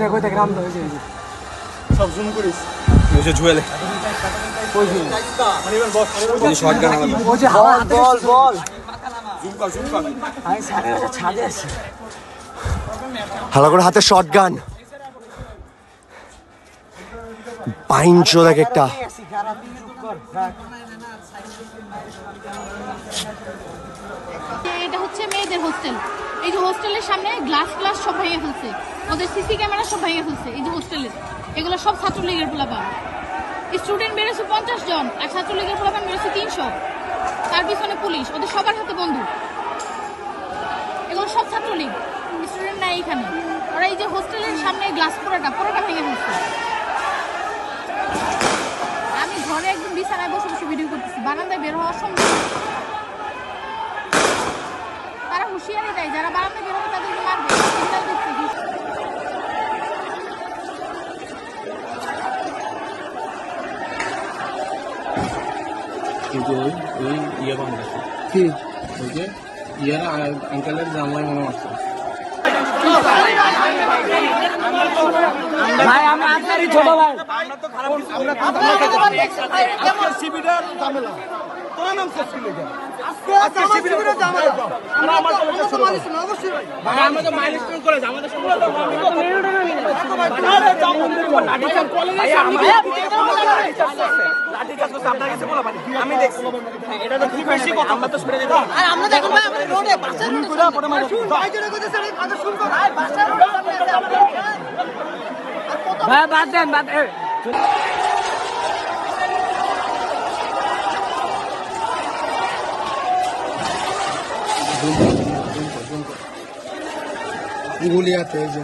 দেখ রাম তো হয়েছে সব জুম করিস ওই যে জুয়েলে ওই যে ওই যে শটগান আলাদা ওই যে বল জুম কর আমি সাড়ে ছাদে আছি হালা করে হাতে শটগান বাইঞ্চো দেখ একটা এটা হচ্ছে মেয়েদের হোস্টেল। এই যে হোস্টেলের সামনে গ্লাস সব ভেঙে ফেলছে, ওদের সিসি ক্যামেরা সব ভেঙে ফেলছে। এই যে হোস্টেলের এগুলো সব ছাত্রলীগের পোলাপান। স্টুডেন্ট বেড়েছে 50 জন আর ছাত্রলীগের পোলাপান বেড়েছে 300। তার পিছনে পুলিশ, ওদের সবার হাতে বন্দুক। এগুলো সব ছাত্রলীগ, স্টুডেন্ট নাই এখানে। ওরা এই যে হোস্টেলের সামনে গ্লাস পুরোটা ভেঙে ফেলছে। আমি ঘরে একদম বিছানায় বসে বসে ভিডিও করতেছি, বারান্দায় বের হওয়ার সম্ভব। তারা হুঁশিয়ারি দেয় যারা বারান্দায় বের হবে তাদেরকে মারবে। কিন্তু ওই ইয়ে বাংলাদেশে কি ওই যে ইয়ারা আঙ্কেলের জানলাই মনে হচ্ছে ভাই আমি আপনারই ছোট ভাই আমি দেখছি এটা তো কি বেশি কথা আমরা তো শুনে দিতাম আর আমরা দেখুন ভাই আমাদের রোডে বাসের রোডে ভাই জন্য কইতেছে এই কথা শুনবো ভাই বাসের রোডে সামনে আছে আমাদের ভাই বাদ দেন গুলিয়াতে এই যে